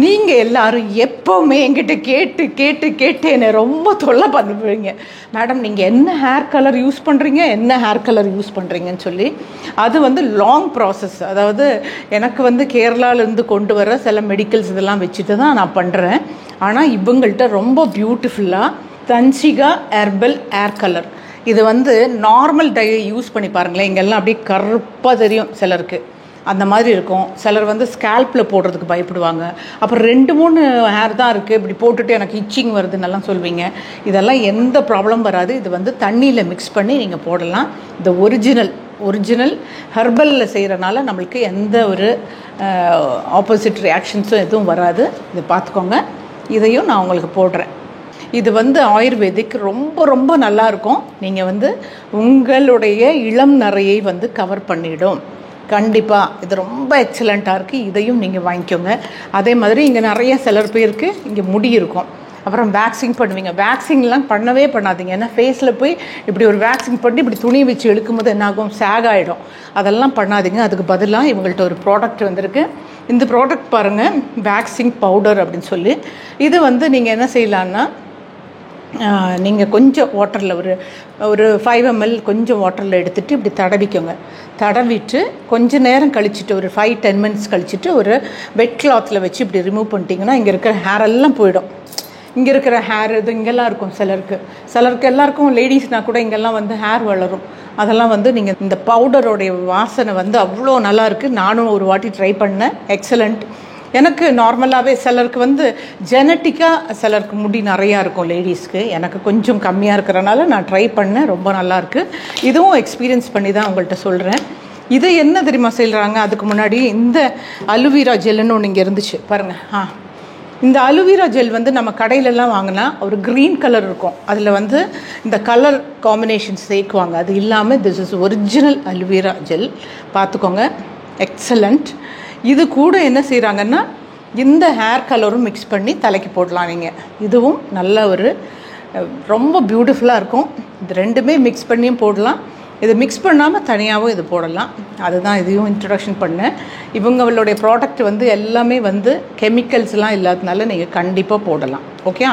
நீங்கள் எல்லாரும் எப்போவுமே என்கிட்ட கேட்டு கேட்டு கேட்டு என்னை ரொம்ப தொல்லை பண்ணுவீங்க. மேடம் நீங்கள் என்ன ஹேர் கலர் யூஸ் பண்ணுறீங்க, என்ன ஹேர் கலர் யூஸ் பண்ணுறீங்கன்னு சொல்லி. அது வந்து லாங் ப்ராசஸ். அதாவது எனக்கு வந்து கேரளாவிலேருந்து கொண்டு வர சில மெடிக்கல்ஸ் இதெல்லாம் வச்சுட்டு தான் நான் பண்ணுறேன். ஆனால் இவங்கள்ட்ட ரொம்ப பியூட்டிஃபுல்லாக தன்சிகா ஹெர்பல் ஹேர் கலர். இது வந்து நார்மல் டை யூஸ் பண்ணி பாருங்களேன். இங்கெல்லாம் அப்படியே கருப்பாக தெரியும் சிலருக்கு, அந்த மாதிரி இருக்கும். சிலர் வந்து ஸ்கேல்பில் போடுறதுக்கு பயப்படுவாங்க. அப்புறம் 2-3 ஹேர் தான் இருக்குது, இப்படி போட்டுட்டு எனக்கு இச்சிங் வருதுன்னெல்லாம் சொல்வீங்க. இதெல்லாம் எந்த ப்ராப்ளம் வராது. இது வந்து தண்ணியில் மிக்ஸ் பண்ணி நீங்கள் போடலாம். இந்த ஒரிஜினல் ஹெர்பலில் செய்கிறனால நம்மளுக்கு எந்த ஒரு ஆப்போசிட் ரியாக்ஷன்ஸும் எதுவும் வராது. இதை பார்த்துக்கோங்க. இதையும் நான் உங்களுக்கு போடுறேன். இது வந்து ஆயுர்வேதிக், ரொம்ப ரொம்ப நல்லாயிருக்கும். நீங்கள் வந்து உங்களுடைய இளம் நரையை வந்து கவர் பண்ணிடும். கண்டிப்பாக இது ரொம்ப எக்ஸலண்ட்டாக இருக்குது. இதையும் நீங்கள் வாங்கிக்கோங்க. அதே மாதிரி இங்கே நிறைய சிலர் பேருக்கு இங்கே முடி இருக்கும். அப்புறம் வேக்சிங் பண்ணுவீங்க. வேக்சிங்லாம் பண்ணவே பண்ணாதீங்க. ஏன்னா ஃபேஸில் போய் இப்படி ஒரு வேக்சிங் பண்ணி இப்படி துணி வச்சு இழுக்கும்போது என்னாகும், சேக் ஆகிடும். அதெல்லாம் பண்ணாதீங்க. அதுக்கு பதிலாக இவங்கள்ட்ட ஒரு ப்ராடக்ட் வந்திருக்கு. இந்த ப்ராடக்ட் பாருங்கள், வேக்சிங் பவுடர் அப்படின்னு சொல்லி. இது வந்து நீங்கள் என்ன செய்யலான்னா, நீங்கள் கொஞ்சம் வாட்டரில் ஒரு 5 ml கொஞ்சம் வாட்டரில் எடுத்துகிட்டு இப்படி தடவிக்கோங்க. தடவிட்டு கொஞ்சம் நேரம் கழிச்சுட்டு, ஒரு 5-10 minutes கழிச்சுட்டு ஒரு வெட் கிளாத்தில் வச்சு இப்படி ரிமூவ் பண்ணிட்டீங்கன்னா இங்கே இருக்கிற ஹேர் எல்லாம் போயிடும். இங்கே இருக்கிற ஹேர் இது இங்கெல்லாம் இருக்கும். சிலருக்கு எல்லாருக்கும், லேடிஸ்னால் கூட இங்கெல்லாம் வந்து ஹேர் வளரும். அதெல்லாம் வந்து நீங்கள் இந்த பவுடரோடைய வாசனை வந்து அவ்வளோ நல்லா இருக்குது. நானும் ஒரு வாட்டி ட்ரை பண்ணேன். எக்ஸலண்ட். எனக்கு நார்மலாகவே சிலருக்கு வந்து ஜெனட்டிக்காக சிலருக்கு முடி நிறையா இருக்கும் லேடிஸ்க்கு. எனக்கு கொஞ்சம் கம்மியாக இருக்கிறனால நான் ட்ரை பண்ணேன். ரொம்ப நல்லாயிருக்கு. இதுவும் எக்ஸ்பீரியன்ஸ் பண்ணி தான் உங்கள்கிட்ட சொல்கிறேன். இது என்ன தெரியுமா செய்கிறாங்க, அதுக்கு முன்னாடி இந்த அலுவீரா ஜெல்லுன்னு ஒன்று இங்கே இருந்துச்சு பாருங்கள். இந்த அலுவீரா ஜெல் வந்து நம்ம கடையிலலாம் வாங்கினா ஒரு க்ரீன் கலர் இருக்கும். அதில் வந்து இந்த கலர் காம்பினேஷன் சேர்க்குவாங்க. அது இல்லாமல் திஸ் இஸ் ஒரிஜினல் அலுவீரா ஜெல். பார்த்துக்கோங்க, எக்ஸலண்ட். இது கூட என்ன செய்கிறாங்கன்னா, இந்த ஹேர் கலரும் மிக்ஸ் பண்ணி தலைக்கு போடலாம் நீங்கள். இதுவும் நல்ல ஒரு ரொம்ப பியூட்டிஃபுல்லாக இருக்கும். இது ரெண்டுமே மிக்ஸ் பண்ணியும் போடலாம். இதை மிக்ஸ் பண்ணாமல் தனியாகவும் இது போடலாம். அதுதான் இதையும் இன்ட்ரடக்ஷன் பண்ணேன். இவங்களுடைய ப்ராடக்ட் வந்து எல்லாமே வந்து கெமிக்கல்ஸ்லாம் இல்லாததுனால நீங்கள் கண்டிப்பாக போடலாம். ஓகே.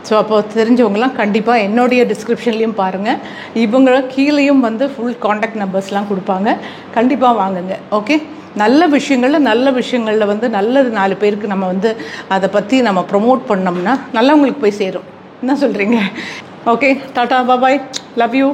ஸோ அப்போ தெரிஞ்சவங்களாம் கண்டிப்பாக என்னுடைய டிஸ்கிரிப்ஷன்லேயும் பாருங்கள். இவங்க கீழேயும் வந்து ஃபுல் காண்டாக்ட் நம்பர்ஸ்லாம் கொடுப்பாங்க. கண்டிப்பாக வாங்குங்க. ஓகே. நல்ல விஷயங்களில் வந்து நல்லது 4 பேருக்கு நம்ம வந்து அதை பற்றி நம்ம ப்ரொமோட் பண்ணோம்னா நல்லவங்களுக்கு போய் சேரும். என்ன சொல்கிறீங்க? Okay. Tata, bye, love you.